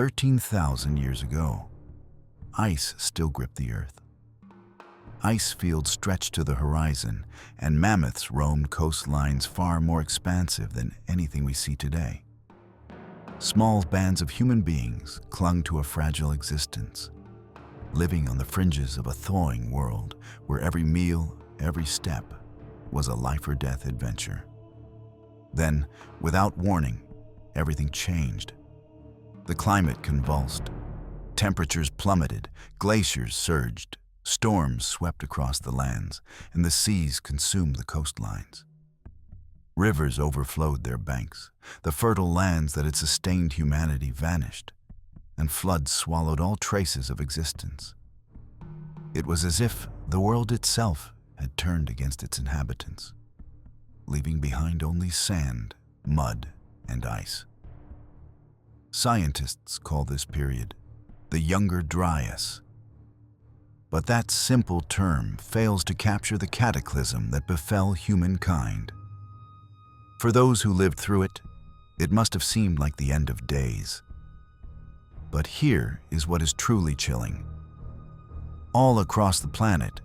13,000 years ago, ice still gripped the Earth. Ice fields stretched to the horizon, and mammoths roamed coastlines far more expansive than anything we see today. Small bands of human beings clung to a fragile existence, living on the fringes of a thawing world where every meal, every step, was a life-or-death adventure. Then, without warning, everything changed. The climate convulsed. Temperatures plummeted, glaciers surged, storms swept across the lands, and the seas consumed the coastlines. Rivers overflowed their banks. The fertile lands that had sustained humanity vanished, and floods swallowed all traces of existence. It was as if the world itself had turned against its inhabitants, leaving behind only sand, mud, and ice. Scientists call this period the Younger Dryas. But that simple term fails to capture the cataclysm that befell humankind. For those who lived through it, it must have seemed like the end of days. But here is what is truly chilling. All across the planet,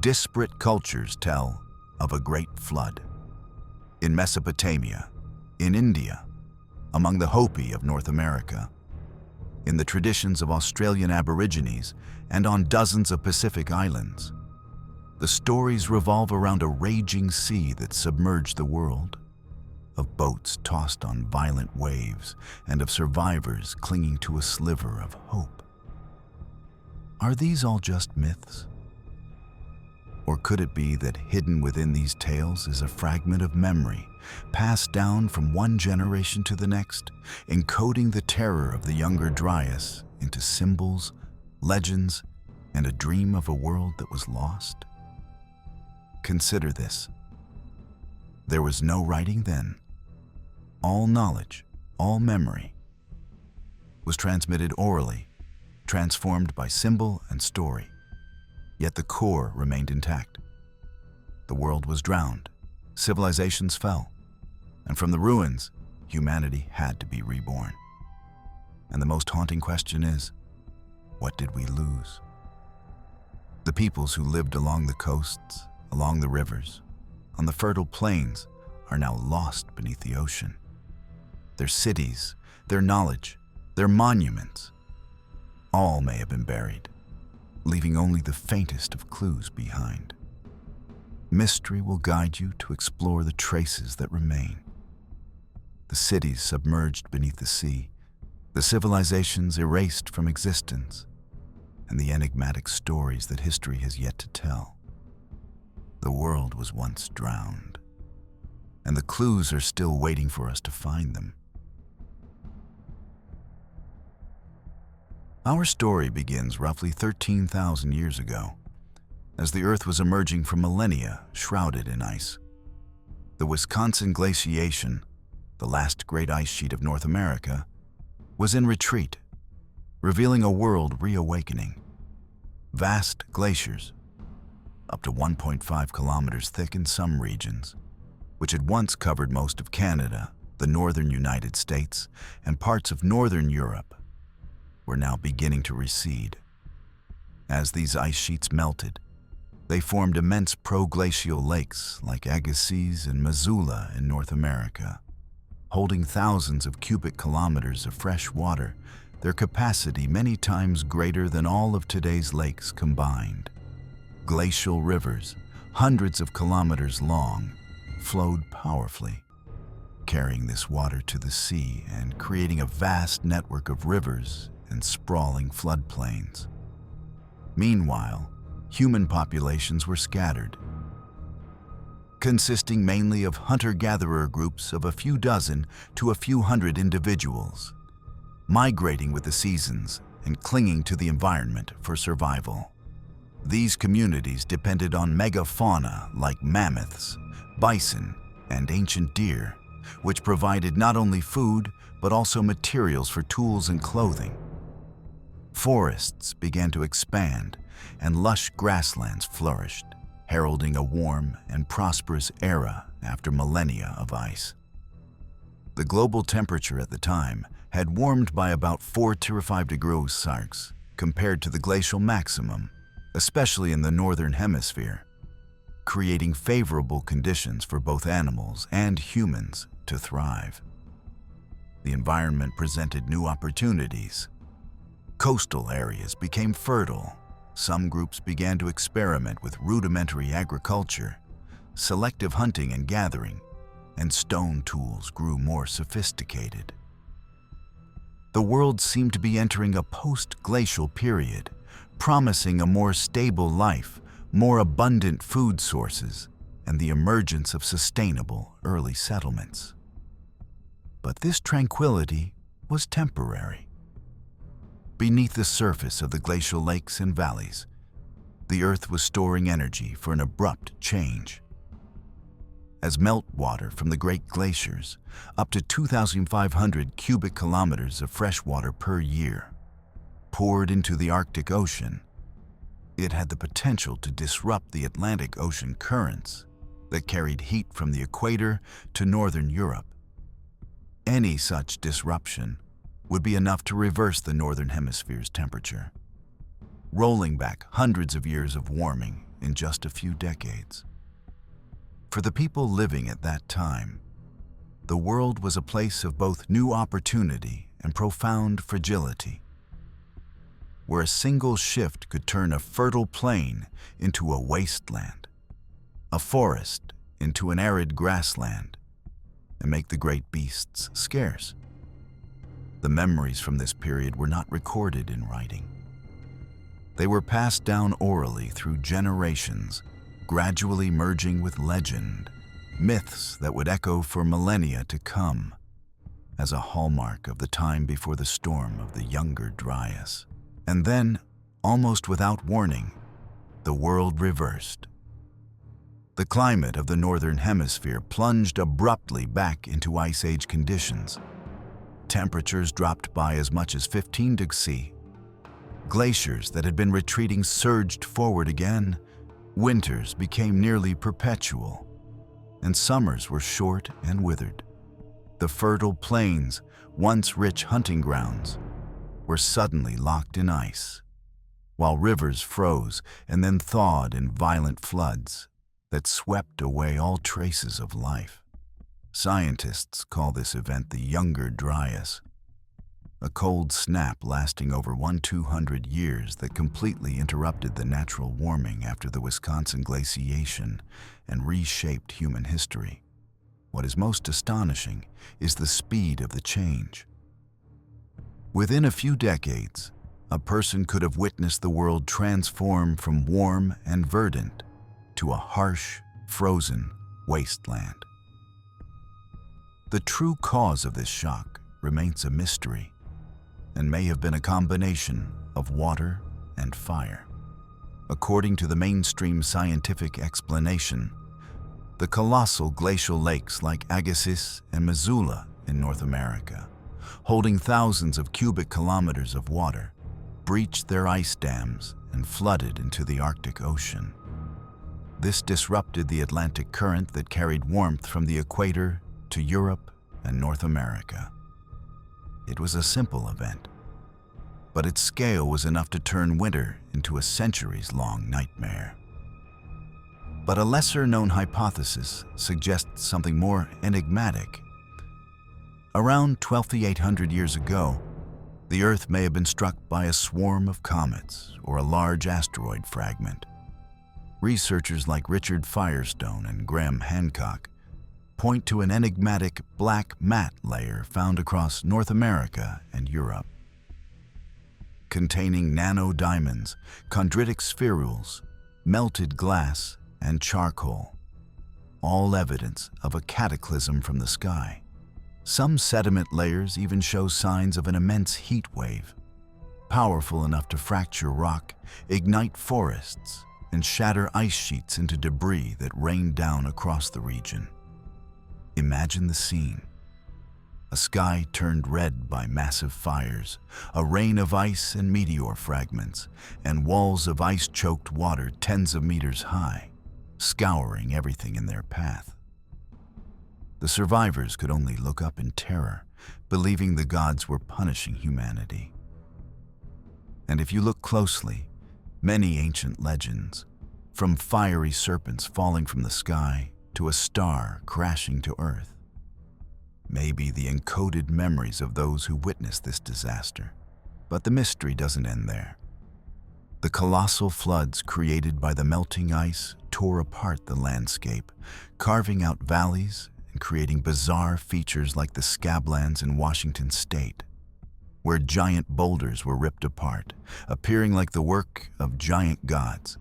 disparate cultures tell of a great flood. In Mesopotamia, in India, among the Hopi of North America, in the traditions of Australian Aborigines, and on dozens of Pacific islands. The stories revolve around a raging sea that submerged the world, of boats tossed on violent waves, and of survivors clinging to a sliver of hope. Are these all just myths? Or could it be that hidden within these tales is a fragment of memory, passed down from one generation to the next, encoding the terror of the Younger Dryas into symbols, legends, and a dream of a world that was lost? Consider this. There was no writing then. All knowledge, all memory, was transmitted orally, transformed by symbol and story. Yet the core remained intact. The world was drowned, civilizations fell, and from the ruins, humanity had to be reborn. And the most haunting question is, what did we lose? The peoples who lived along the coasts, along the rivers, on the fertile plains, are now lost beneath the ocean. Their cities, their knowledge, their monuments, all may have been buried, leaving only the faintest of clues behind. Mystery will guide you to explore the traces that remain. The cities submerged beneath the sea, the civilizations erased from existence, and the enigmatic stories that history has yet to tell. The world was once drowned, and the clues are still waiting for us to find them. Our story begins roughly 13,000 years ago, as the Earth was emerging from millennia shrouded in ice. The Wisconsin glaciation, the last great ice sheet of North America, was in retreat, revealing a world reawakening. Vast glaciers, up to 1.5 kilometers thick in some regions, which had once covered most of Canada, the northern United States, and parts of northern Europe, were now beginning to recede. As these ice sheets melted, they formed immense proglacial lakes like Agassiz and Missoula in North America, holding thousands of cubic kilometers of fresh water, their capacity many times greater than all of today's lakes combined. Glacial rivers, hundreds of kilometers long, flowed powerfully, carrying this water to the sea and creating a vast network of rivers and sprawling floodplains. Meanwhile, human populations were scattered, consisting mainly of hunter-gatherer groups of a few dozen to a few hundred individuals, migrating with the seasons and clinging to the environment for survival. These communities depended on megafauna like mammoths, bison, and ancient deer, which provided not only food but also materials for tools and clothing. Forests began to expand, and lush grasslands flourished, heralding a warm and prosperous era after millennia of ice. The global temperature at the time had warmed by about 4 to 5 degrees Celsius compared to the glacial maximum, especially in the northern hemisphere, creating favorable conditions for both animals and humans to thrive. The environment presented new opportunities. Coastal areas became fertile. Some groups began to experiment with rudimentary agriculture, selective hunting and gathering, and stone tools grew more sophisticated. The world seemed to be entering a post-glacial period, promising a more stable life, more abundant food sources, and the emergence of sustainable early settlements. But this tranquility was temporary. Beneath the surface of the glacial lakes and valleys, the Earth was storing energy for an abrupt change. As meltwater from the great glaciers, up to 2,500 cubic kilometers of fresh water per year, poured into the Arctic Ocean, it had the potential to disrupt the Atlantic Ocean currents that carried heat from the equator to northern Europe. Any such disruption would be enough to reverse the northern hemisphere's temperature, rolling back hundreds of years of warming in just a few decades. For the people living at that time, the world was a place of both new opportunity and profound fragility, where a single shift could turn a fertile plain into a wasteland, a forest into an arid grassland, and make the great beasts scarce. The memories from this period were not recorded in writing. They were passed down orally through generations, gradually merging with legend, myths that would echo for millennia to come, as a hallmark of the time before the storm of the Younger Dryas. And then, almost without warning, the world reversed. The climate of the northern hemisphere plunged abruptly back into Ice Age conditions. Temperatures dropped by as much as 15 degrees C. Glaciers that had been retreating surged forward again. Winters became nearly perpetual, and summers were short and withered. The fertile plains, once rich hunting grounds, were suddenly locked in ice, while rivers froze and then thawed in violent floods that swept away all traces of life. Scientists call this event the Younger Dryas, a cold snap lasting over 200 years that completely interrupted the natural warming after the Wisconsin glaciation and reshaped human history. What is most astonishing is the speed of the change. Within a few decades, a person could have witnessed the world transform from warm and verdant to a harsh, frozen wasteland. The true cause of this shock remains a mystery and may have been a combination of water and fire. According to the mainstream scientific explanation, the colossal glacial lakes like Agassiz and Missoula in North America, holding thousands of cubic kilometers of water, breached their ice dams and flooded into the Arctic Ocean. This disrupted the Atlantic current that carried warmth from the equator to Europe and North America. It was a simple event, but its scale was enough to turn winter into a centuries-long nightmare. But a lesser-known hypothesis suggests something more enigmatic. Around 12,800 years ago, the Earth may have been struck by a swarm of comets or a large asteroid fragment. Researchers like Richard Firestone and Graham Hancock point to an enigmatic black matte layer found across North America and Europe, containing nano-diamonds, chondritic spherules, melted glass, and charcoal, all evidence of a cataclysm from the sky. Some sediment layers even show signs of an immense heat wave, powerful enough to fracture rock, ignite forests, and shatter ice sheets into debris that rained down across the region. Imagine the scene. A sky turned red by massive fires, a rain of ice and meteor fragments, and walls of ice-choked water tens of meters high, scouring everything in their path. The survivors could only look up in terror, believing the gods were punishing humanity. And if you look closely, many ancient legends, from fiery serpents falling from the sky to a star crashing to earth, may be the encoded memories of those who witnessed this disaster. But the mystery doesn't end there. The colossal floods created by the melting ice tore apart the landscape, carving out valleys and creating bizarre features like the scablands in Washington state, where giant boulders were ripped apart, appearing like the work of giant gods.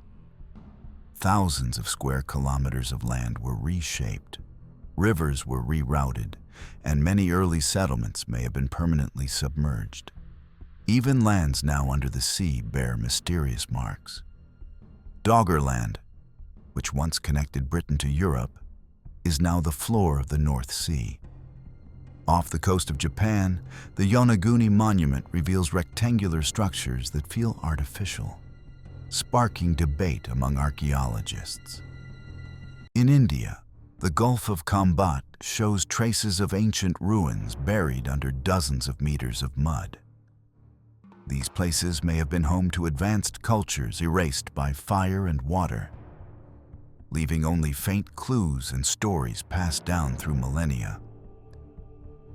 Thousands of square kilometers of land were reshaped, rivers were rerouted, and many early settlements may have been permanently submerged. Even lands now under the sea bear mysterious marks. Doggerland, which once connected Britain to Europe, is now the floor of the North Sea. Off the coast of Japan, the Yonaguni Monument reveals rectangular structures that feel artificial, sparking debate among archaeologists. In India, the Gulf of Comet shows traces of ancient ruins buried under dozens of meters of mud. These places may have been home to advanced cultures erased by fire and water, leaving only faint clues and stories passed down through millennia.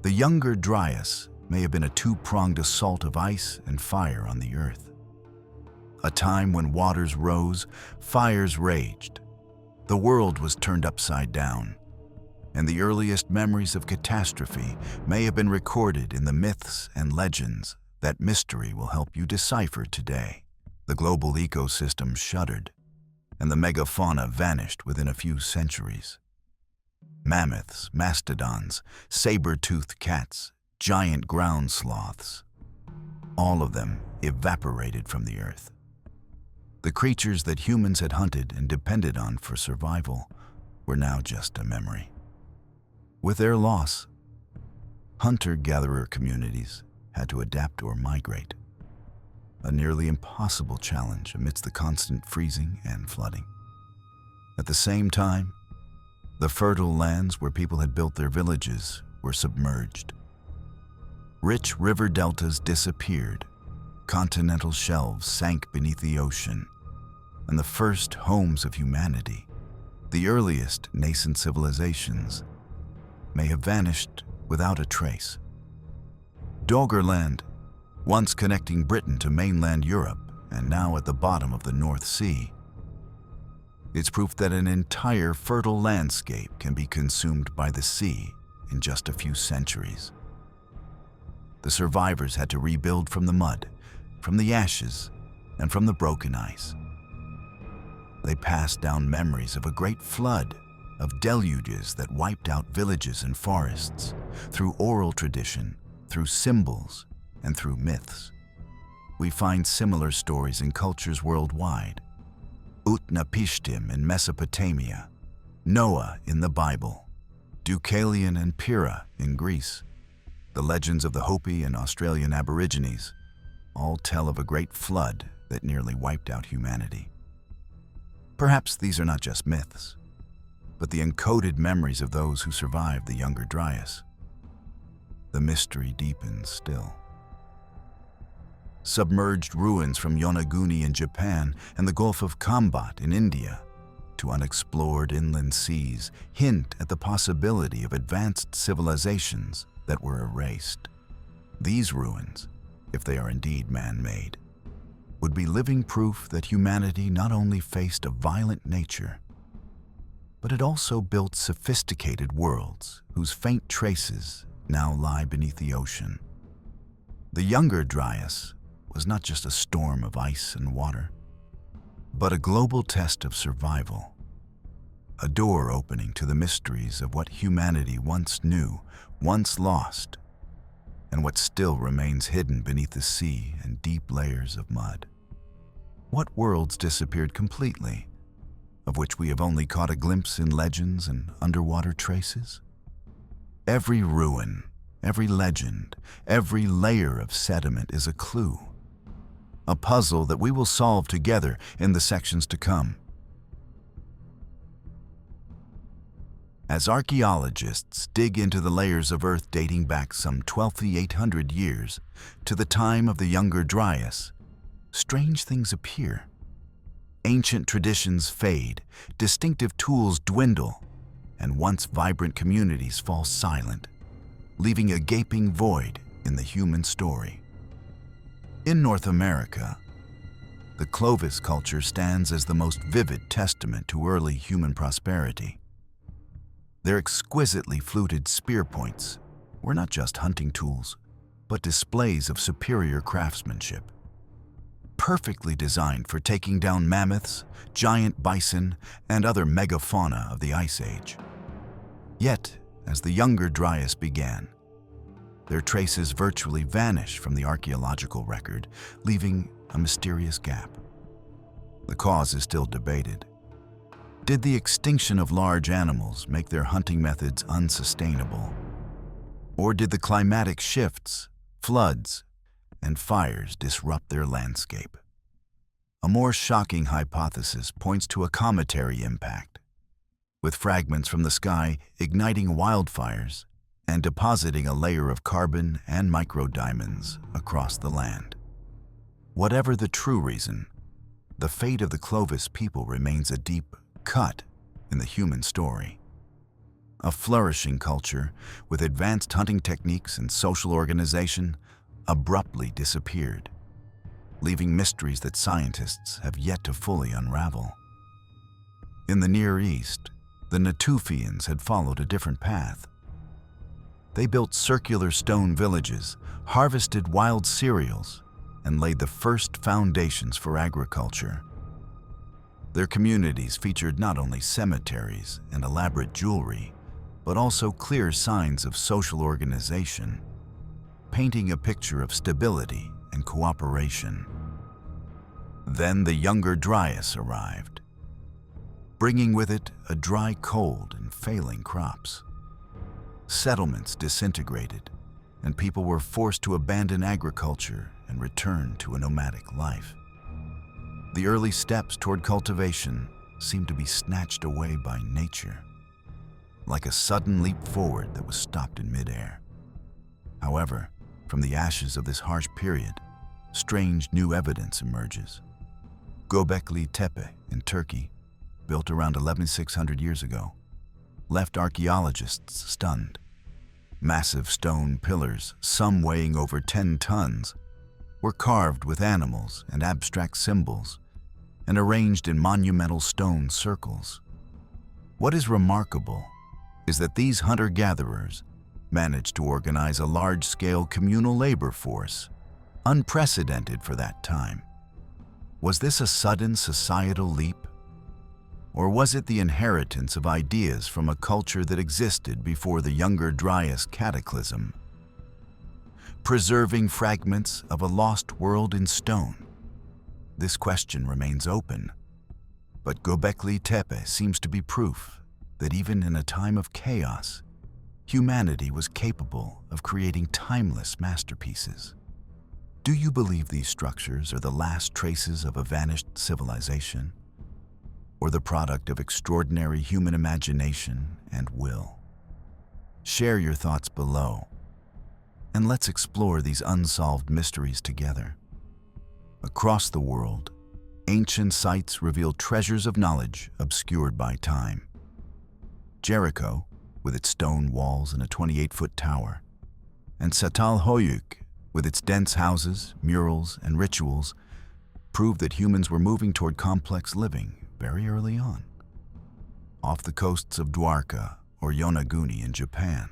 The Younger Dryas may have been a two-pronged assault of ice and fire on the earth. A time when waters rose, fires raged, the world was turned upside down, and the earliest memories of catastrophe may have been recorded in the myths and legends that mystery will help you decipher today. The global ecosystem shuddered, and the megafauna vanished within a few centuries. Mammoths, mastodons, saber-toothed cats, giant ground sloths, all of them evaporated from the earth. The creatures that humans had hunted and depended on for survival were now just a memory. With their loss, hunter-gatherer communities had to adapt or migrate, a nearly impossible challenge amidst the constant freezing and flooding. At the same time, the fertile lands where people had built their villages were submerged. Rich river deltas disappeared, continental shelves sank beneath the ocean, and the first homes of humanity, the earliest nascent civilizations, may have vanished without a trace. Doggerland, once connecting Britain to mainland Europe and now at the bottom of the North Sea, it's proof that an entire fertile landscape can be consumed by the sea in just a few centuries. The survivors had to rebuild from the mud, from the ashes, and from the broken ice. They passed down memories of a great flood, of deluges that wiped out villages and forests, through oral tradition, through symbols, and through myths. We find similar stories in cultures worldwide. Utnapishtim in Mesopotamia, Noah in the Bible, Deucalion and Pyrrha in Greece, the legends of the Hopi and Australian Aborigines, all tell of a great flood that nearly wiped out humanity. Perhaps these are not just myths, but the encoded memories of those who survived the Younger Dryas. The mystery deepens still. Submerged ruins from Yonaguni in Japan and the Gulf of Comet in India to unexplored inland seas hint at the possibility of advanced civilizations that were erased. These ruins, if they are indeed man-made, would be living proof that humanity not only faced a violent nature, but it also built sophisticated worlds whose faint traces now lie beneath the ocean. The Younger Dryas was not just a storm of ice and water, but a global test of survival, a door opening to the mysteries of what humanity once knew, once lost, and what still remains hidden beneath the sea and deep layers of mud. What worlds disappeared completely, of which we have only caught a glimpse in legends and underwater traces? Every ruin, every legend, every layer of sediment is a clue, a puzzle that we will solve together in the sections to come. As archaeologists dig into the layers of Earth dating back some 12,800 years to the time of the Younger Dryas, strange things appear. Ancient traditions fade, distinctive tools dwindle, and once vibrant communities fall silent, leaving a gaping void in the human story. In North America, the Clovis culture stands as the most vivid testament to early human prosperity. Their exquisitely fluted spear points were not just hunting tools, but displays of superior craftsmanship, perfectly designed for taking down mammoths, giant bison, and other megafauna of the Ice Age. Yet, as the Younger Dryas began, their traces virtually vanish from the archaeological record, leaving a mysterious gap. The cause is still debated. Did the extinction of large animals make their hunting methods unsustainable? Or did the climatic shifts, floods, and fires disrupt their landscape? A more shocking hypothesis points to a cometary impact, with fragments from the sky igniting wildfires and depositing a layer of carbon and micro-diamonds across the land. Whatever the true reason, the fate of the Clovis people remains a deep cut in the human story. A flourishing culture with advanced hunting techniques and social organization abruptly disappeared, leaving mysteries that scientists have yet to fully unravel. In the Near East, the Natufians had followed a different path. They built circular stone villages, harvested wild cereals, and laid the first foundations for agriculture. Their communities featured not only cemeteries and elaborate jewelry, but also clear signs of social organization, painting a picture of stability and cooperation. Then the Younger Dryas arrived, bringing with it a dry cold and failing crops. Settlements disintegrated, and people were forced to abandon agriculture and return to a nomadic life. The early steps toward cultivation seemed to be snatched away by nature, like a sudden leap forward that was stopped in midair. However, from the ashes of this harsh period, strange new evidence emerges. Göbekli Tepe in Turkey, built around 11,600 years ago, left archaeologists stunned. Massive stone pillars, some weighing over 10 tons, were carved with animals and abstract symbols and arranged in monumental stone circles. What is remarkable is that these hunter-gatherers managed to organize a large-scale communal labor force, unprecedented for that time. Was this a sudden societal leap? Or was it the inheritance of ideas from a culture that existed before the Younger Dryas cataclysm? Preserving fragments of a lost world in stone? This question remains open, but Göbekli Tepe seems to be proof that even in a time of chaos, humanity was capable of creating timeless masterpieces. Do you believe these structures are the last traces of a vanished civilization, or the product of extraordinary human imagination and will? Share your thoughts below, and let's explore these unsolved mysteries together. Across the world, ancient sites reveal treasures of knowledge obscured by time. Jericho, with its stone walls and a 28-foot tower, and Çatalhöyük, with its dense houses, murals, and rituals, prove that humans were moving toward complex living very early on. Off the coasts of Dwarka or Yonaguni in Japan,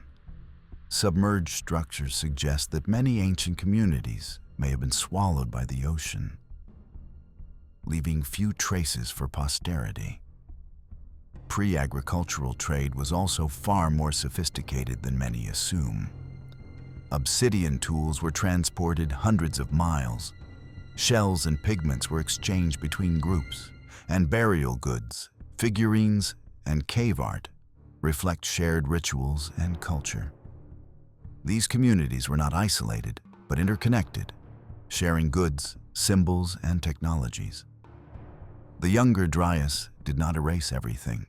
submerged structures suggest that many ancient communities may have been swallowed by the ocean, leaving few traces for posterity. Pre-agricultural trade was also far more sophisticated than many assume. Obsidian tools were transported hundreds of miles, shells and pigments were exchanged between groups, and burial goods, figurines, and cave art reflect shared rituals and culture. These communities were not isolated, but interconnected, sharing goods, symbols, and technologies. The Younger Dryas did not erase everything.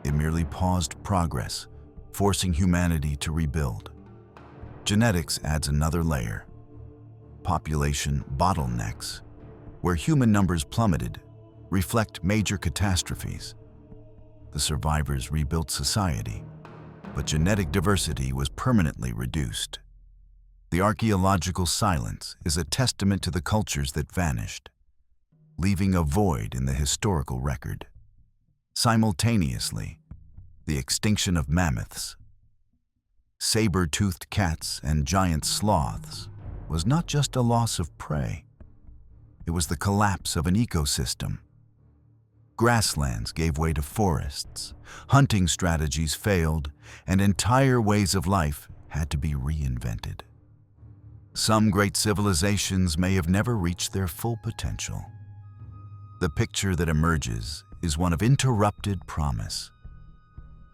It merely paused progress, forcing humanity to rebuild. Genetics adds another layer. Population bottlenecks, where human numbers plummeted, reflect major catastrophes. The survivors rebuilt society, but genetic diversity was permanently reduced. The archaeological silence is a testament to the cultures that vanished, leaving a void in the historical record. Simultaneously, the extinction of mammoths, saber-toothed cats, and giant sloths was not just a loss of prey. It was the collapse of an ecosystem. Grasslands gave way to forests, hunting strategies failed, and entire ways of life had to be reinvented. Some great civilizations may have never reached their full potential. The picture that emerges is one of interrupted promise.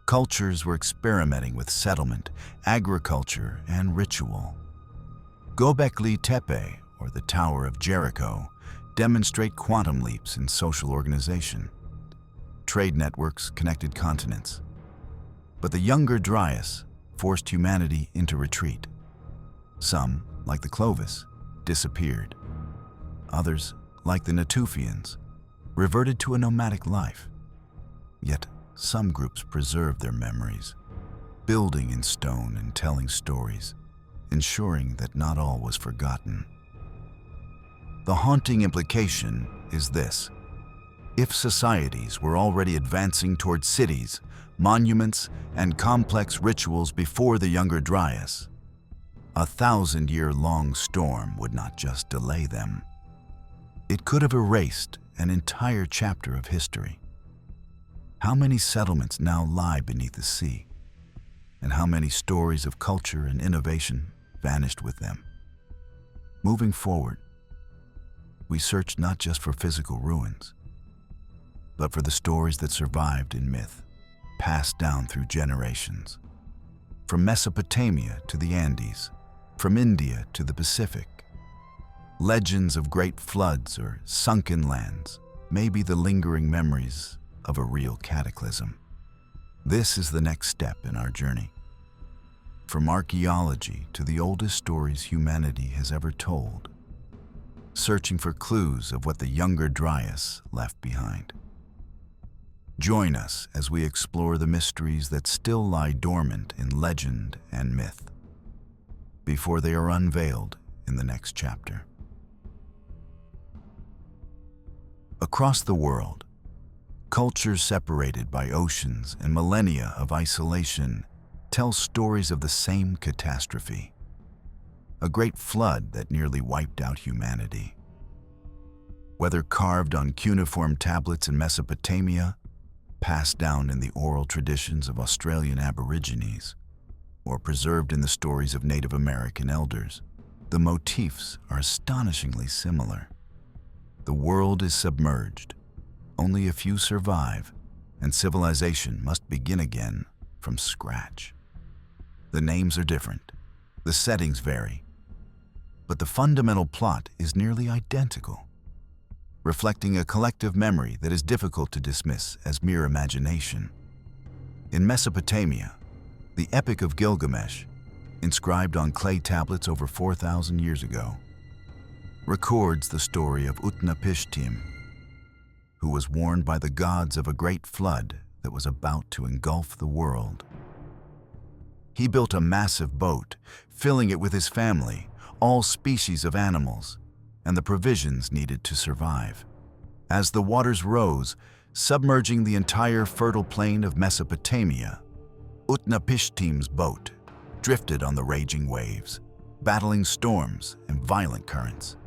Cultures were experimenting with settlement, agriculture, and ritual. Göbekli Tepe, or the Tower of Jericho, demonstrate quantum leaps in social organization. Trade networks connected continents. But the Younger Dryas forced humanity into retreat. Some, like the Clovis, disappeared. Others, like the Natufians, reverted to a nomadic life. Yet some groups preserved their memories, building in stone and telling stories, ensuring that not all was forgotten. The haunting implication is this: if societies were already advancing toward cities, monuments, and complex rituals before the Younger Dryas, a 1,000-year-long storm would not just delay them. It could have erased an entire chapter of history. How many settlements now lie beneath the sea? And how many stories of culture and innovation vanished with them? Moving forward, we search not just for physical ruins, but for the stories that survived in myth, passed down through generations. From Mesopotamia to the Andes, from India to the Pacific, legends of great floods or sunken lands may be the lingering memories of a real cataclysm. This is the next step in our journey. From archaeology to the oldest stories humanity has ever told, searching for clues of what the Younger Dryas left behind. Join us as we explore the mysteries that still lie dormant in legend and myth, before they are unveiled in the next chapter. Across the world, cultures separated by oceans and millennia of isolation tell stories of the same catastrophe, a great flood that nearly wiped out humanity. Whether carved on cuneiform tablets in Mesopotamia, passed down in the oral traditions of Australian Aborigines, or preserved in the stories of Native American elders, the motifs are astonishingly similar. The world is submerged, only a few survive, and civilization must begin again from scratch. The names are different, the settings vary, but the fundamental plot is nearly identical, reflecting a collective memory that is difficult to dismiss as mere imagination. In Mesopotamia, the Epic of Gilgamesh, inscribed on clay tablets over 4,000 years ago, records the story of Utnapishtim, who was warned by the gods of a great flood that was about to engulf the world. He built a massive boat, filling it with his family, all species of animals, and the provisions needed to survive. As the waters rose, submerging the entire fertile plain of Mesopotamia, Utnapishtim's boat drifted on the raging waves, battling storms and violent currents.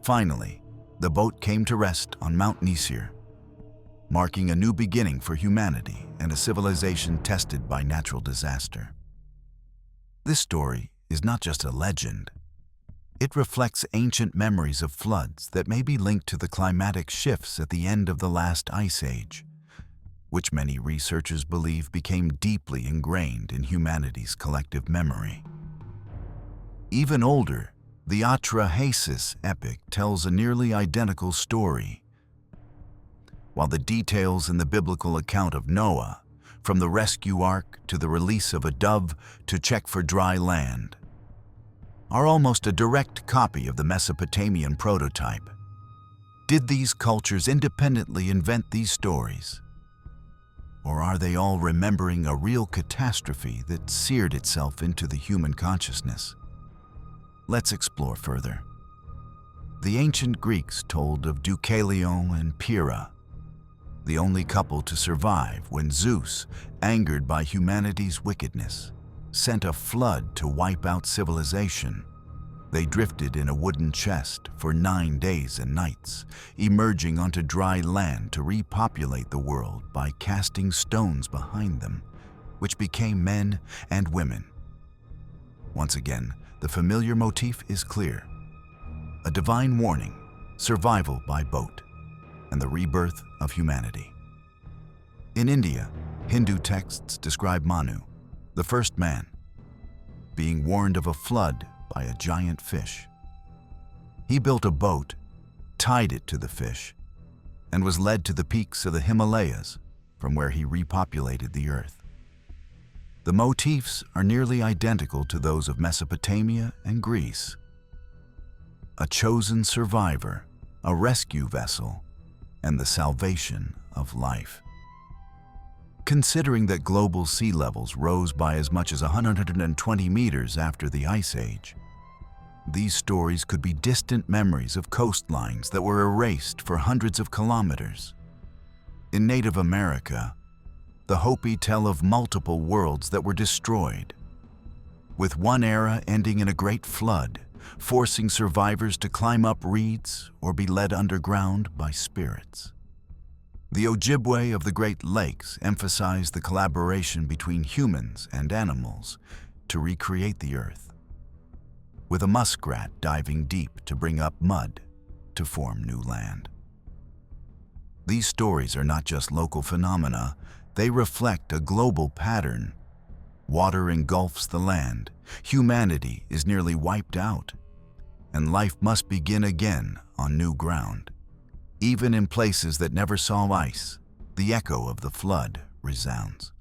Finally, the boat came to rest on Mount Nisir, marking a new beginning for humanity and a civilization tested by natural disaster. This story is not just a legend. It reflects ancient memories of floods that may be linked to the climatic shifts at the end of the last ice age, which many researchers believe became deeply ingrained in humanity's collective memory. Even older, the Atrahasis epic tells a nearly identical story. while the details in the biblical account of Noah, from the rescue ark to the release of a dove to check for dry land, are almost a direct copy of the Mesopotamian prototype. Did these cultures independently invent these stories? Or are they all remembering a real catastrophe that seared itself into the human consciousness? Let's explore further. The ancient Greeks told of Deucalion and Pyrrha, the only couple to survive when Zeus, angered by humanity's wickedness, sent a flood to wipe out civilization. They drifted in a wooden chest for 9 days and nights, emerging onto dry land to repopulate the world by casting stones behind them, which became men and women. Once again, the familiar motif is clear. A divine warning, survival by boat, and the rebirth of humanity. In India, Hindu texts describe Manu, the first man, being warned of a flood by a giant fish. He built a boat, tied it to the fish, and was led to the peaks of the Himalayas, from where he repopulated the earth. The motifs are nearly identical to those of Mesopotamia and Greece. A chosen survivor, a rescue vessel, and the salvation of life. Considering that global sea levels rose by as much as 120 meters after the Ice Age, these stories could be distant memories of coastlines that were erased for hundreds of kilometers. In Native America, the Hopi tell of multiple worlds that were destroyed, with one era ending in a great flood, forcing survivors to climb up reeds or be led underground by spirits. The Ojibwe of the Great Lakes emphasize the collaboration between humans and animals to recreate the earth, with a muskrat diving deep to bring up mud to form new land. These stories are not just local phenomena, they reflect a global pattern. Water engulfs the land, humanity is nearly wiped out, and life must begin again on new ground. Even in places that never saw ice, the echo of the flood resounds.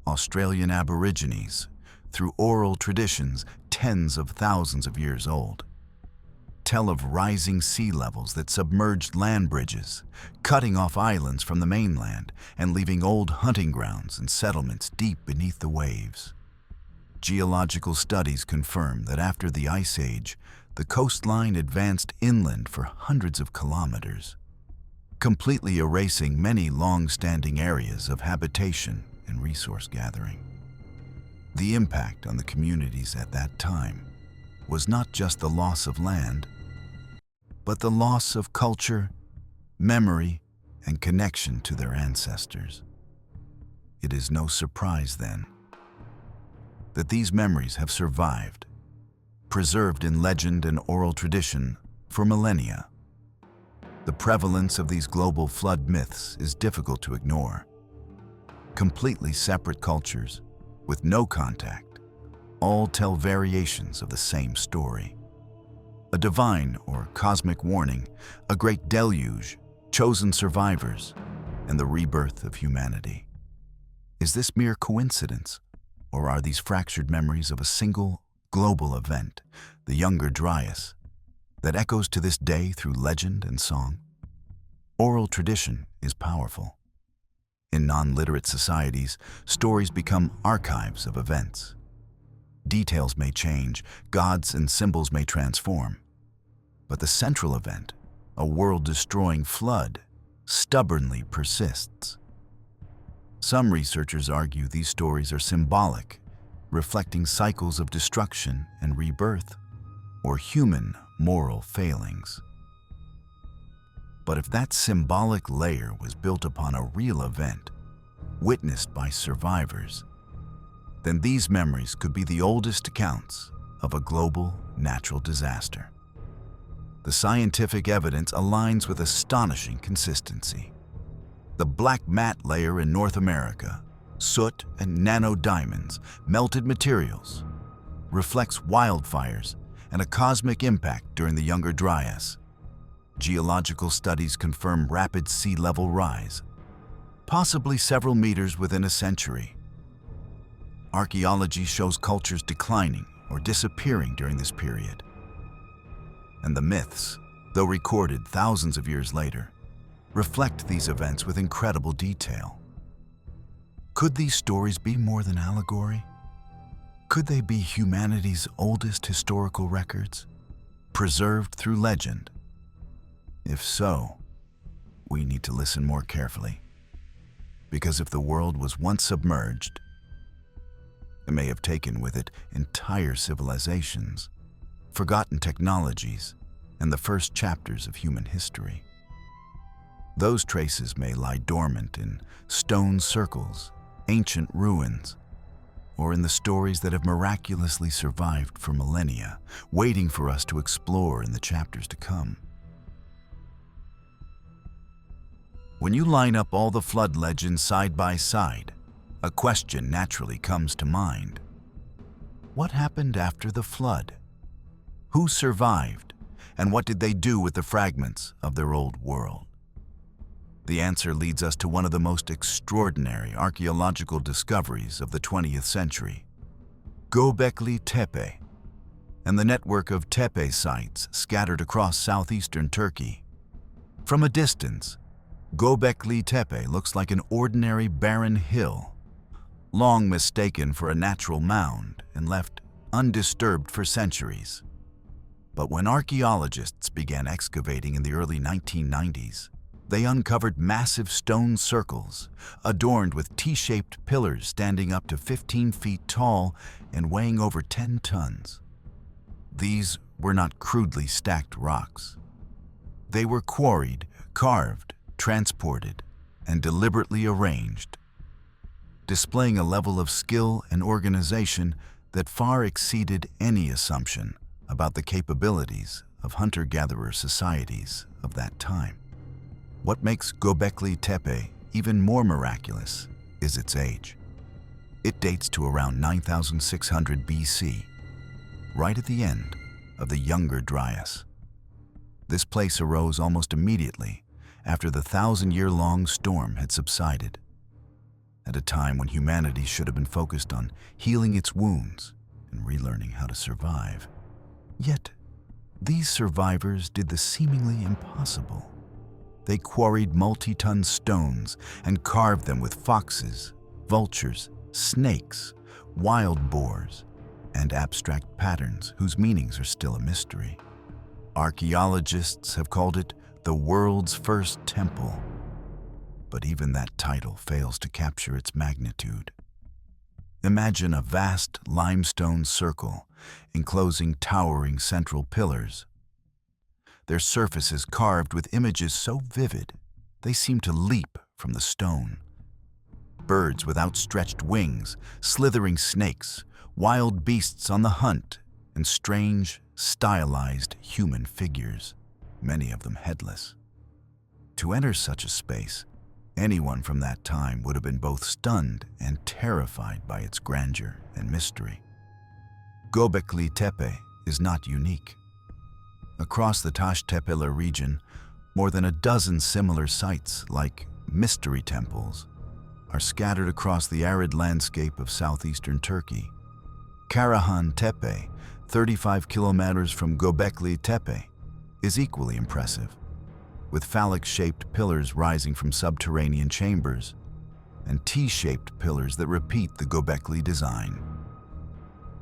Australian Aborigines, through oral traditions tens of thousands of years old, tell of rising sea levels that submerged land bridges, cutting off islands from the mainland and leaving old hunting grounds and settlements deep beneath the waves. Geological studies confirm that after the Ice Age, the coastline advanced inland for hundreds of kilometers, completely erasing many long-standing areas of habitation and resource gathering. The impact on the communities at that time was not just the loss of land, but the loss of culture, memory, and connection to their ancestors. It is no surprise, then, that these memories have survived, preserved in legend and oral tradition for millennia. The prevalence of these global flood myths is difficult to ignore. Completely separate cultures, with no contact, all tell variations of the same story. A divine or cosmic warning, a great deluge, chosen survivors, and the rebirth of humanity. Is this mere coincidence, or are these fractured memories of a single global event, the Younger Dryas, that echoes to this day through legend and song? Oral tradition is powerful. In non-literate societies, stories become archives of events. Details may change, gods and symbols may transform, but the central event, a world-destroying flood, stubbornly persists. Some researchers argue these stories are symbolic, reflecting cycles of destruction and rebirth, or human moral failings. But if that symbolic layer was built upon a real event, witnessed by survivors, then these memories could be the oldest accounts of a global natural disaster. The scientific evidence aligns with astonishing consistency. The black mat layer in North America, soot and nano-diamonds, melted materials, reflects wildfires and a cosmic impact during the Younger Dryas. Geological studies confirm rapid sea level rise, possibly several meters within a century. Archaeology shows cultures declining or disappearing during this period. And the myths, though recorded thousands of years later, reflect these events with incredible detail. Could these stories be more than allegory? Could they be humanity's oldest historical records, preserved through legend? If so, we need to listen more carefully. Because if the world was once submerged, it may have taken with it entire civilizations, forgotten technologies, and the first chapters of human history. Those traces may lie dormant in stone circles, ancient ruins, or in the stories that have miraculously survived for millennia, waiting for us to explore in the chapters to come. When you line up all the flood legends side by side, a question naturally comes to mind. What happened after the flood? Who survived, and what did they do with the fragments of their old world? The answer leads us to one of the most extraordinary archaeological discoveries of the 20th century, Göbekli Tepe, and the network of tepe sites scattered across southeastern Turkey. From a distance, Göbekli Tepe looks like an ordinary barren hill, long mistaken for a natural mound and left undisturbed for centuries. But when archaeologists began excavating in the early 1990s, they uncovered massive stone circles adorned with T-shaped pillars standing up to 15 feet tall and weighing over 10 tons. These were not crudely stacked rocks. They were quarried, carved, transported, and deliberately arranged, displaying a level of skill and organization that far exceeded any assumption about the capabilities of hunter-gatherer societies of that time. What makes Göbekli Tepe even more miraculous is its age. It dates to around 9,600 BC, right at the end of the Younger Dryas. This place arose almost immediately after the 1,000-year-long storm had subsided, at a time when humanity should have been focused on healing its wounds and relearning how to survive. Yet, these survivors did the seemingly impossible. They quarried multi-ton stones and carved them with foxes, vultures, snakes, wild boars, and abstract patterns whose meanings are still a mystery. Archaeologists have called it the world's first temple, but even that title fails to capture its magnitude. Imagine a vast limestone circle enclosing towering central pillars. Their surfaces carved with images so vivid they seem to leap from the stone. Birds with outstretched wings, slithering snakes, wild beasts on the hunt, and strange, stylized human figures, many of them headless. To enter such a space, anyone from that time would have been both stunned and terrified by its grandeur and mystery. Göbekli Tepe is not unique. Across the Taştepeler region, more than a dozen similar sites, like mystery temples, are scattered across the arid landscape of southeastern Turkey. Karahan Tepe, 35 kilometers from Göbekli Tepe, is equally impressive, with phallic-shaped pillars rising from subterranean chambers and T-shaped pillars that repeat the Göbekli design.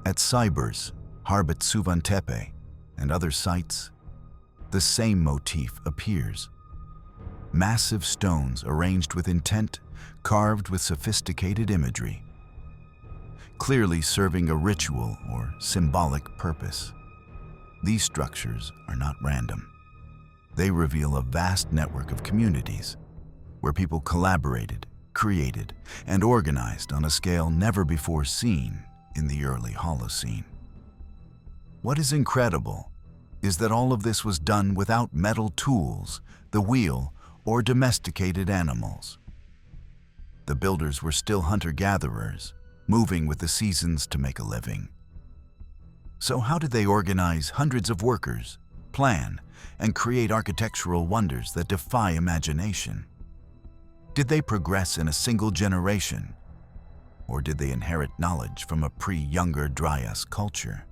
At Cybers, Harbet Tepe, and other sites, the same motif appears. Massive stones arranged with intent, carved with sophisticated imagery, clearly serving a ritual or symbolic purpose. These structures are not random. They reveal a vast network of communities where people collaborated, created, and organized on a scale never before seen in the early-Holocene. What is incredible is that all of this was done without metal tools, the wheel, or domesticated animals. The builders were still hunter-gatherers, moving with the seasons to make a living. So how did they organize hundreds of workers, plan, and create architectural wonders that defy imagination? Did they progress in a single generation? Or did they inherit knowledge from a pre-Younger Dryas culture?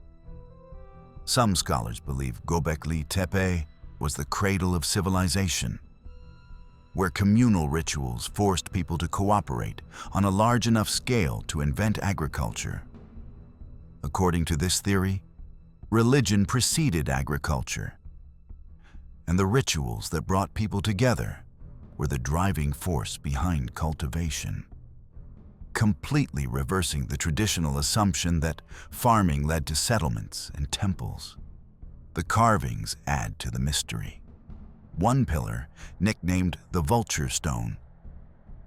Some scholars believe Göbekli Tepe was the cradle of civilization, where communal rituals forced people to cooperate on a large enough scale to invent agriculture. According to this theory, religion preceded agriculture, and the rituals that brought people together were the driving force behind cultivation, completely reversing the traditional assumption that farming led to settlements and temples. The carvings add to the mystery. One pillar, nicknamed the Vulture Stone,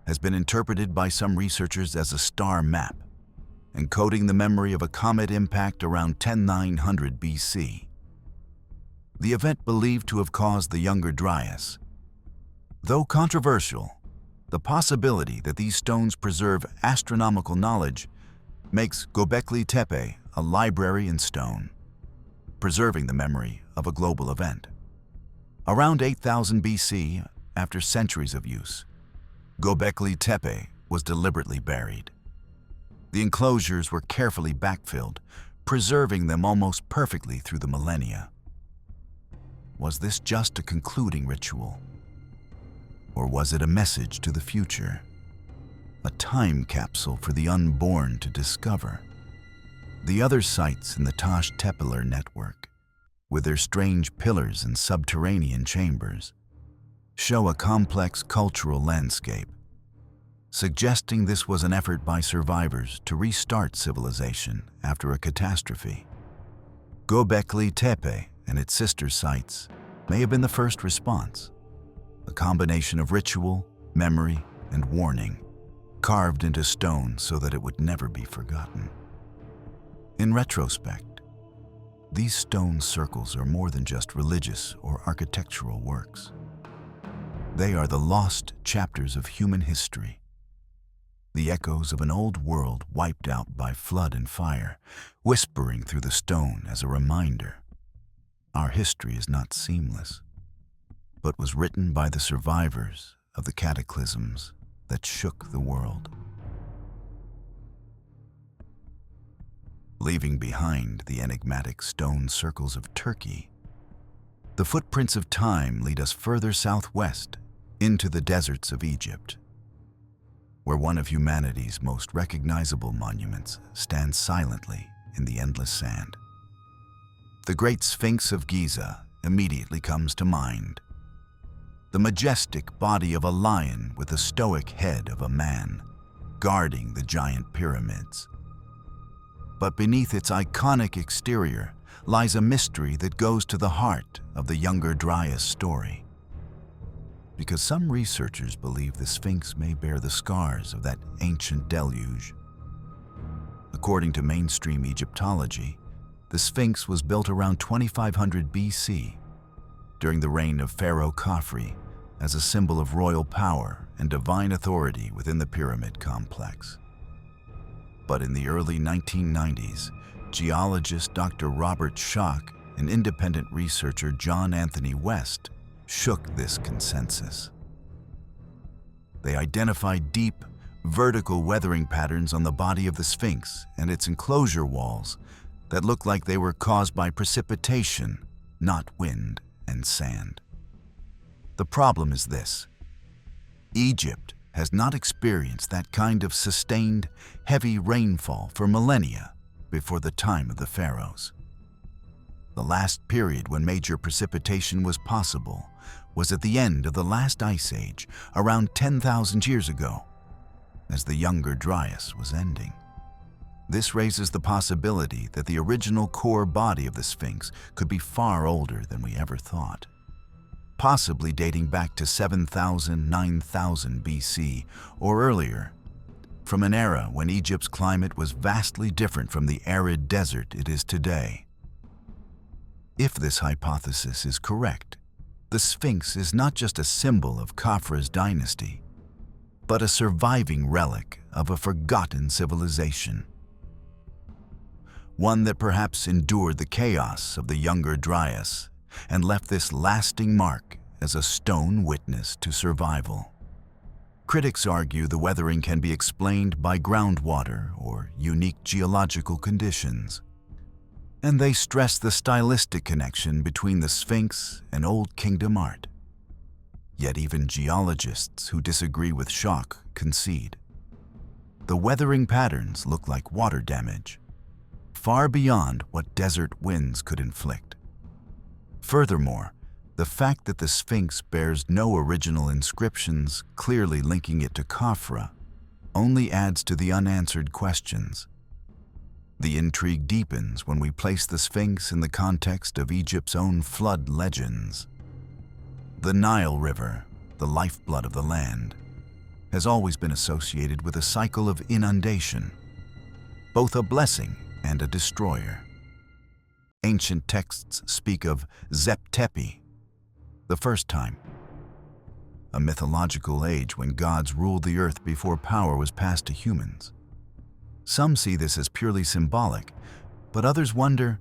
has been interpreted by some researchers as a star map, encoding the memory of a comet impact around 10900 BC. The event believed to have caused the Younger Dryas. Though controversial, the possibility that these stones preserve astronomical knowledge makes Göbekli Tepe a library in stone, preserving the memory of a global event. Around 8000 BC, after centuries of use, Göbekli Tepe was deliberately buried. The enclosures were carefully backfilled, preserving them almost perfectly through the millennia. Was this just a concluding ritual? Or was it a message to the future? A time capsule for the unborn to discover? The other sites in the Taş Tepeler network, with their strange pillars and subterranean chambers, show a complex cultural landscape, suggesting this was an effort by survivors to restart civilization after a catastrophe. Göbekli Tepe and its sister sites may have been the first response, a combination of ritual, memory, and warning, carved into stone so that it would never be forgotten. In retrospect, these stone circles are more than just religious or architectural works. They are the lost chapters of human history, the echoes of an old world wiped out by flood and fire, whispering through the stone as a reminder. Our history is not seamless, but was written by the survivors of the cataclysms that shook the world. Leaving behind the enigmatic stone circles of Turkey, the footprints of time lead us further southwest into the deserts of Egypt, where one of humanity's most recognizable monuments stands silently in the endless sand. The Great Sphinx of Giza immediately comes to mind, the majestic body of a lion with the stoic head of a man, guarding the giant pyramids. But beneath its iconic exterior lies a mystery that goes to the heart of the Younger Dryas story. Because some researchers believe the Sphinx may bear the scars of that ancient deluge. According to mainstream Egyptology, the Sphinx was built around 2500 BC, during the reign of Pharaoh Khafre, as a symbol of royal power and divine authority within the pyramid complex. But in the early 1990s, geologist Dr. Robert Schoch and independent researcher John Anthony West shook this consensus. They identified deep, vertical weathering patterns on the body of the Sphinx and its enclosure walls that looked like they were caused by precipitation, not wind and sand. The problem is this: Egypt has not experienced that kind of sustained, heavy rainfall for millennia before the time of the pharaohs. The last period when major precipitation was possible was at the end of the last ice age, around 10,000 years ago, as the Younger Dryas was ending. This raises the possibility that the original core body of the Sphinx could be far older than we ever thought, possibly dating back to 7,000, 9,000 BC or earlier, from an era when Egypt's climate was vastly different from the arid desert it is today. If this hypothesis is correct, the Sphinx is not just a symbol of Khafre's dynasty, but a surviving relic of a forgotten civilization. One that perhaps endured the chaos of the Younger Dryas and left this lasting mark as a stone witness to survival. Critics argue the weathering can be explained by groundwater or unique geological conditions, and they stress the stylistic connection between the Sphinx and Old Kingdom art. Yet even geologists who disagree with shock concede. The weathering patterns look like water damage, far beyond what desert winds could inflict. Furthermore, the fact that the Sphinx bears no original inscriptions clearly linking it to Khafra only adds to the unanswered questions. The intrigue deepens when we place the Sphinx in the context of Egypt's own flood legends. The Nile River, the lifeblood of the land, has always been associated with a cycle of inundation, both a blessing and a destroyer. Ancient texts speak of Zep-Tepi, the first time, a mythological age when gods ruled the earth before power was passed to humans. Some see this as purely symbolic, but others wonder,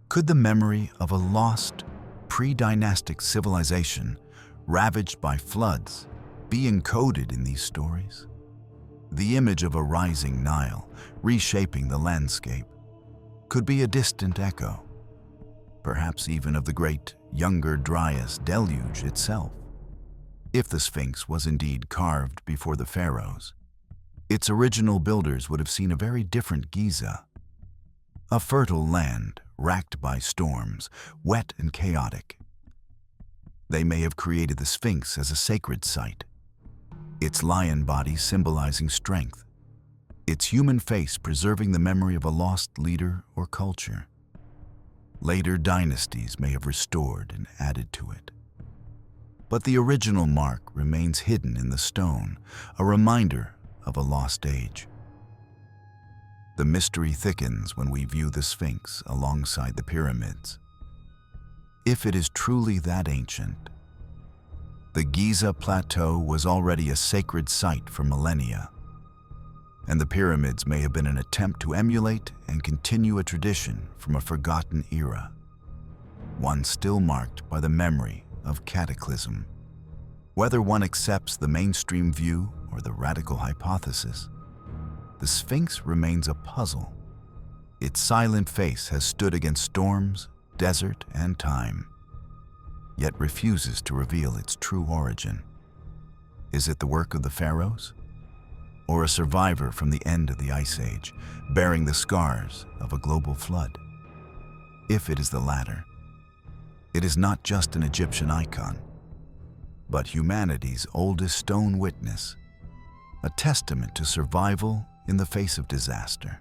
could the memory of a lost, pre-dynastic civilization ravaged by floods be encoded in these stories? The image of a rising Nile reshaping the landscape could be a distant echo, perhaps even of the great Younger Dryas deluge itself. If the Sphinx was indeed carved before the pharaohs, its original builders would have seen a very different Giza, a fertile land racked by storms, wet and chaotic. They may have created the Sphinx as a sacred site, its lion body symbolizing strength, its human face preserving the memory of a lost leader or culture. Later dynasties may have restored and added to it. But the original mark remains hidden in the stone, a reminder of a lost age. The mystery thickens when we view the Sphinx alongside the pyramids. If it is truly that ancient, the Giza Plateau was already a sacred site for millennia, and the pyramids may have been an attempt to emulate and continue a tradition from a forgotten era, one still marked by the memory of cataclysm. Whether one accepts the mainstream view or the radical hypothesis, the Sphinx remains a puzzle. Its silent face has stood against storms, desert, and time, yet refuses to reveal its true origin. Is it the work of the pharaohs, or a survivor from the end of the Ice Age, bearing the scars of a global flood? If it is the latter, it is not just an Egyptian icon, but humanity's oldest stone witness, a testament to survival in the face of disaster.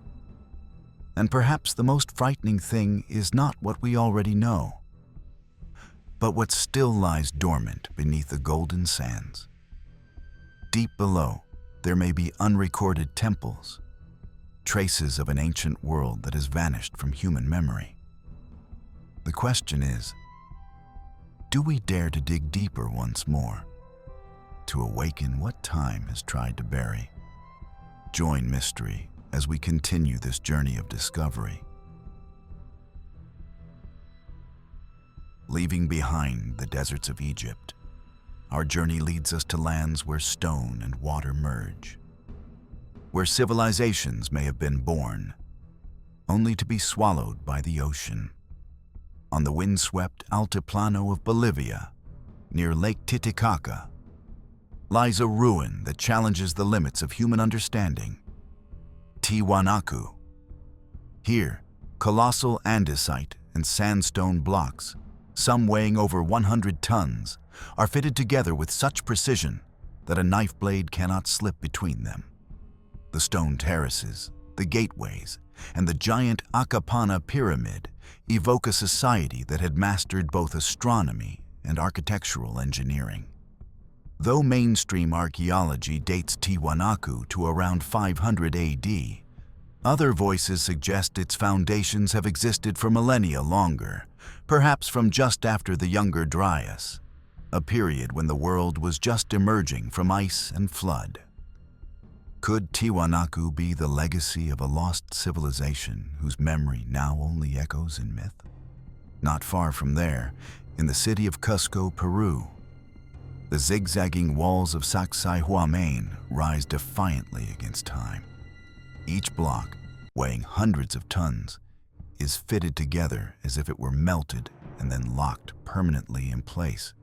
And perhaps the most frightening thing is not what we already know, but what still lies dormant beneath the golden sands. Deep below, there may be unrecorded temples, traces of an ancient world that has vanished from human memory. The question is, do we dare to dig deeper once more, to awaken what time has tried to bury? Join mystery as we continue this journey of discovery. Leaving behind the deserts of Egypt, our journey leads us to lands where stone and water merge, where civilizations may have been born, only to be swallowed by the ocean. On the windswept Altiplano of Bolivia, near Lake Titicaca, lies a ruin that challenges the limits of human understanding: Tiwanaku. Here, colossal andesite and sandstone blocks, some weighing over 100 tons, are fitted together with such precision that a knife blade cannot slip between them. The stone terraces, the gateways, and the giant Akapana pyramid evoke a society that had mastered both astronomy and architectural engineering. Though mainstream archaeology dates Tiwanaku to around 500 AD, other voices suggest its foundations have existed for millennia longer, perhaps from just after the Younger Dryas, a period when the world was just emerging from ice and flood. Could Tiwanaku be the legacy of a lost civilization whose memory now only echoes in myth? Not far from there, in the city of Cusco, Peru, the zigzagging walls of Sacsayhuaman rise defiantly against time. Each block, weighing hundreds of tons, is fitted together as if it were melted and then locked permanently in place.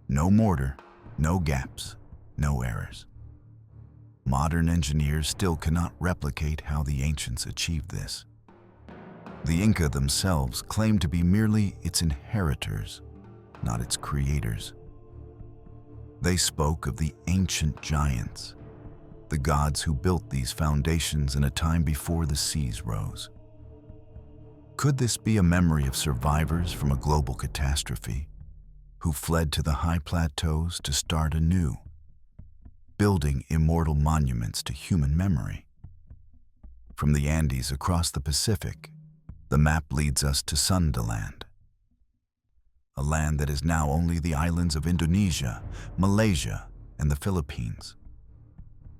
No mortar, no gaps, no errors. Modern engineers still cannot replicate how the ancients achieved this. The Inca themselves claimed to be merely its inheritors, not its creators. They spoke of the ancient giants, the gods who built these foundations in a time before the seas rose. Could this be a memory of survivors from a global catastrophe who fled to the high plateaus to start anew, building immortal monuments to human memory? From the Andes across the Pacific, the map leads us to Sundaland, a land that is now only the islands of Indonesia, Malaysia, and the Philippines.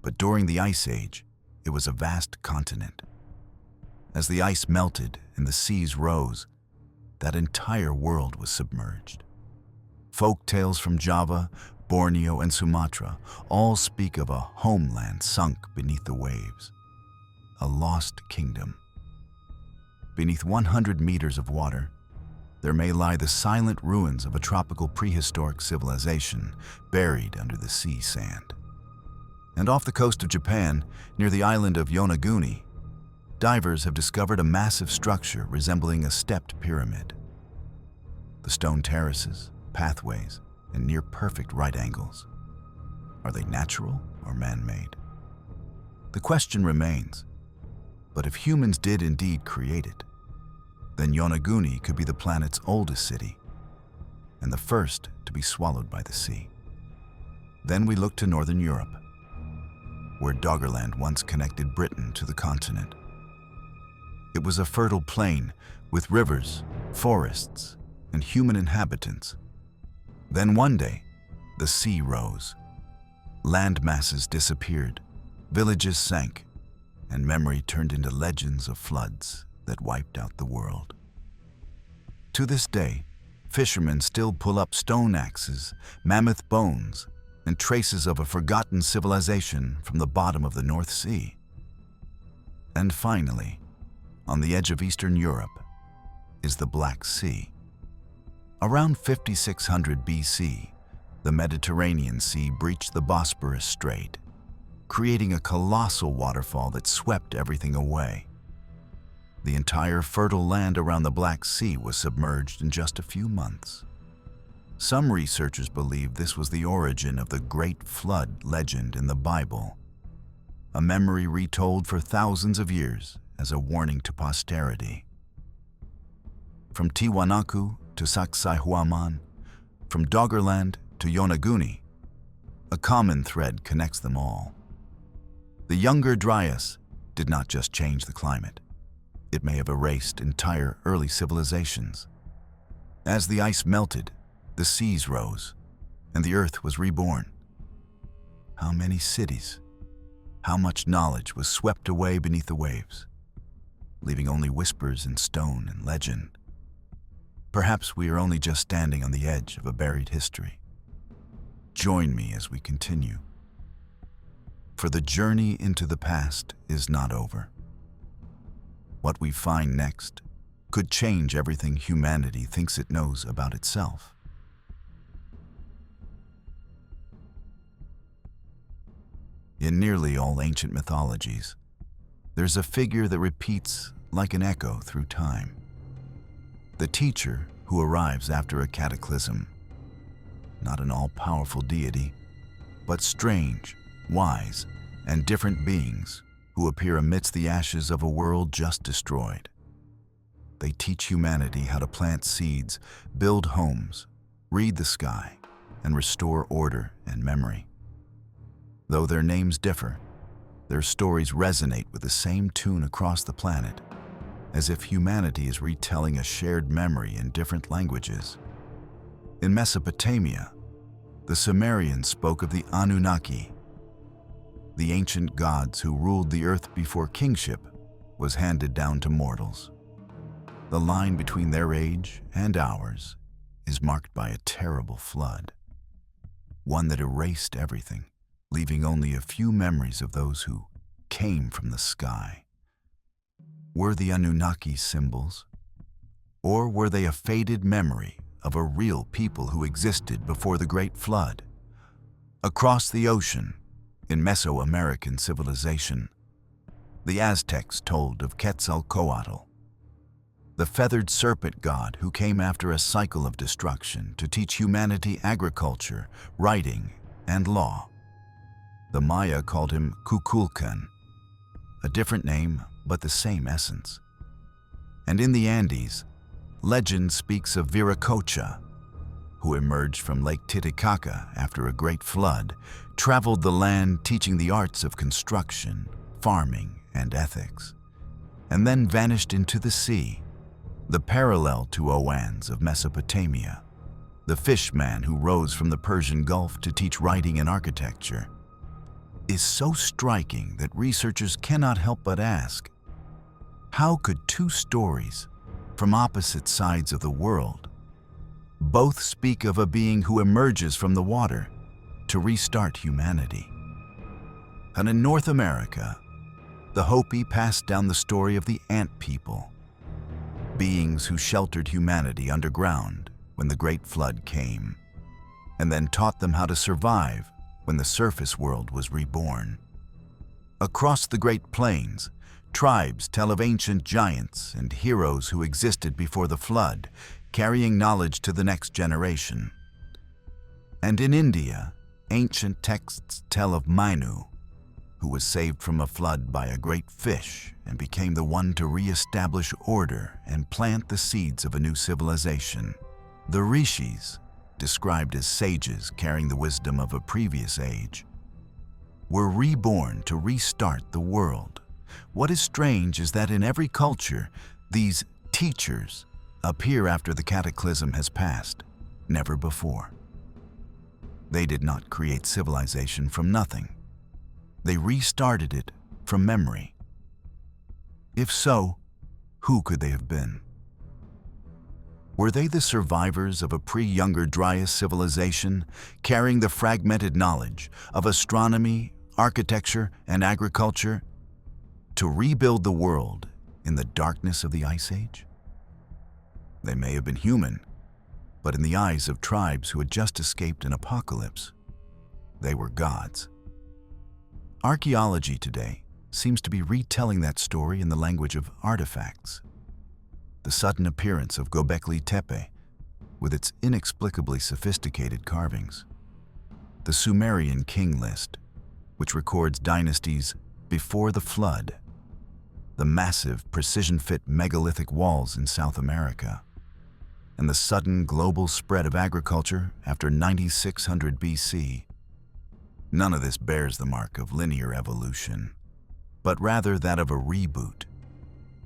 But during the Ice Age, it was a vast continent. As the ice melted and the seas rose, that entire world was submerged. Folk tales from Java, Borneo, and Sumatra all speak of a homeland sunk beneath the waves, a lost kingdom. Beneath 100 meters of water, there may lie the silent ruins of a tropical prehistoric civilization buried under the sea sand. And off the coast of Japan, near the island of Yonaguni, divers have discovered a massive structure resembling a stepped pyramid. The stone terraces, pathways, and near-perfect right angles. Are they natural or man-made? The question remains, but if humans did indeed create it, then Yonaguni could be the planet's oldest city, and the first to be swallowed by the sea. Then we look to Northern Europe, where Doggerland once connected Britain to the continent. It was a fertile plain with rivers, forests, and human inhabitants. Then one day, the sea rose. Land masses disappeared, villages sank, and memory turned into legends of floods that wiped out the world. To this day, fishermen still pull up stone axes, mammoth bones, and traces of a forgotten civilization from the bottom of the North Sea. And finally, on the edge of Eastern Europe, is the Black Sea. Around 5600 BC, the Mediterranean Sea breached the Bosporus Strait, creating a colossal waterfall that swept everything away. The entire fertile land around the Black Sea was submerged in just a few months. Some researchers believe this was the origin of the Great Flood legend in the Bible, a memory retold for thousands of years as a warning to posterity. From Tiwanaku to Sacsayhuaman, from Doggerland to Yonaguni, a common thread connects them all. The Younger Dryas did not just change the climate. It may have erased entire early civilizations. As the ice melted, the seas rose, and the earth was reborn. How many cities, how much knowledge was swept away beneath the waves, leaving only whispers in stone and legend. Perhaps we are only just standing on the edge of a buried history. Join me as we continue. For the journey into the past is not over. What we find next could change everything humanity thinks it knows about itself. In nearly all ancient mythologies, there's a figure that repeats like an echo through time. The teacher who arrives after a cataclysm, not an all-powerful deity, but strange, wise, and different beings who appear amidst the ashes of a world just destroyed. They teach humanity how to plant seeds, build homes, read the sky, and restore order and memory. Though their names differ, their stories resonate with the same tune across the planet, as if humanity is retelling a shared memory in different languages. In Mesopotamia, the Sumerians spoke of the Anunnaki. The ancient gods who ruled the earth before kingship was handed down to mortals. the line between their age and ours is marked by a terrible flood, one that erased everything, leaving only a few memories of those who came from the sky. Were the Anunnaki symbols? Or were they a faded memory of a real people who existed before the Great Flood? Across the ocean, in Mesoamerican civilization, the Aztecs told of Quetzalcoatl, the feathered serpent god who came after a cycle of destruction to teach humanity agriculture, writing, and law. The Maya called him Kukulkan, a different name but the same essence. And in the Andes, legend speaks of Viracocha, who emerged from Lake Titicaca after a great flood, traveled the land teaching the arts of construction, farming, and ethics, and then vanished into the sea, the parallel to Oannes of Mesopotamia, the fishman who rose from the Persian Gulf to teach writing and architecture, is so striking that researchers cannot help but ask, how could two stories from opposite sides of the world both speak of a being who emerges from the water to restart humanity? And in North America, the Hopi passed down the story of the ant people, beings who sheltered humanity underground when the Great Flood came, and then taught them how to survive when the surface world was reborn. Across the Great Plains, tribes tell of ancient giants and heroes who existed before the flood, carrying knowledge to the next generation. And in India, ancient texts tell of Manu, who was saved from a flood by a great fish and became the one to re-establish order and plant the seeds of a new civilization. The Rishis, described as sages carrying the wisdom of a previous age, were reborn to restart the world. What is strange is that in every culture, these teachers appear after the cataclysm has passed, never before. They did not create civilization from nothing. They restarted it from memory. If so, who could they have been? Were they the survivors of a pre-Younger Dryas civilization, carrying the fragmented knowledge of astronomy, architecture, and agriculture to rebuild the world in the darkness of the Ice Age? They may have been human, but in the eyes of tribes who had just escaped an apocalypse, they were gods. Archaeology today seems to be retelling that story in the language of artifacts. The sudden appearance of Göbekli Tepe, with its inexplicably sophisticated carvings. The Sumerian king list, which records dynasties before the flood. The massive, precision-fit megalithic walls in South America. And the sudden global spread of agriculture after 9600 BC. None of this bears the mark of linear evolution, but rather that of a reboot.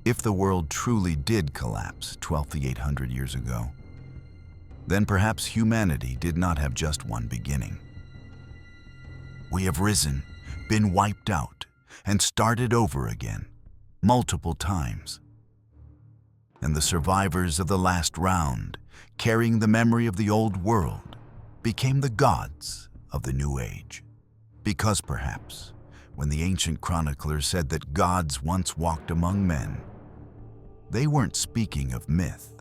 If the world truly did collapse 12,800 years ago, then perhaps humanity did not have just one beginning. We have risen, been wiped out, and started over again, multiple times. And the survivors of the last round, carrying the memory of the old world, became the gods of the new age. Because perhaps, when the ancient chroniclers said that gods once walked among men, they weren't speaking of myth.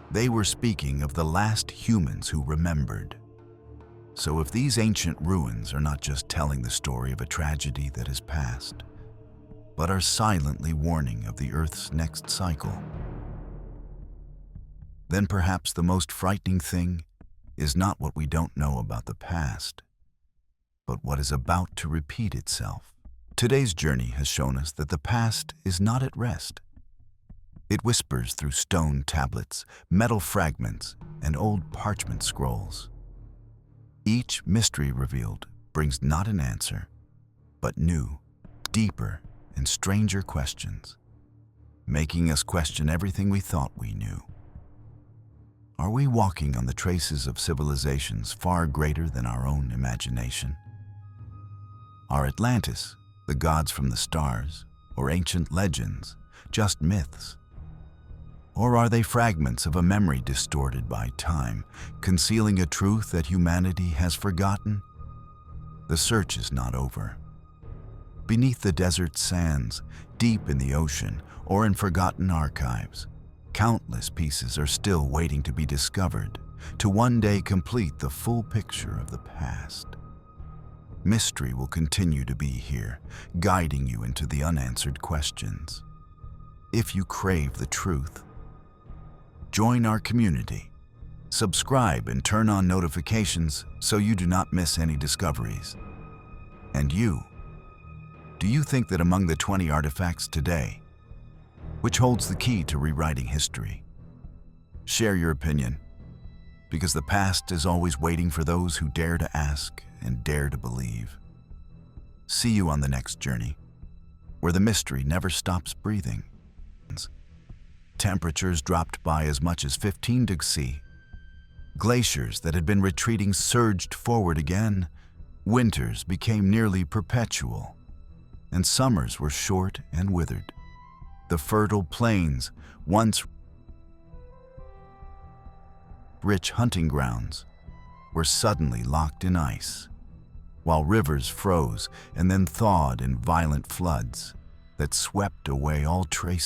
They were speaking of the last humans who remembered. So if these ancient ruins are not just telling the story of a tragedy that has passed, but are silently warning of the Earth's next cycle, then perhaps the most frightening thing is not what we don't know about the past, but what is about to repeat itself. Today's journey has shown us that the past is not at rest. It whispers through stone tablets, metal fragments, and old parchment scrolls. Each mystery revealed brings not an answer, but new, deeper, and stranger questions, making us question everything we thought we knew. Are we walking on the traces of civilizations far greater than our own imagination? Are Atlantis, the gods from the stars, or ancient legends, just myths? Or are they fragments of a memory distorted by time, concealing a truth that humanity has forgotten? The search is not over. Beneath the desert sands, deep in the ocean, or in forgotten archives, countless pieces are still waiting to be discovered, to one day complete the full picture of the past. Mystery will continue to be here, guiding you into the unanswered questions. If you crave the truth, join our community. Subscribe and turn on notifications so you do not miss any discoveries. And you, do you think that among the 20 artifacts today, which holds the key to rewriting history? Share your opinion, because the past is always waiting for those who dare to ask and dare to believe. See you on the next journey, where the mystery never stops breathing. Temperatures dropped by as much as 15 degrees C. Glaciers that had been retreating surged forward again. Winters became nearly perpetual, and summers were short and withered. The fertile plains, once rich hunting grounds, were suddenly locked in ice, while rivers froze and then thawed in violent floods that swept away all trace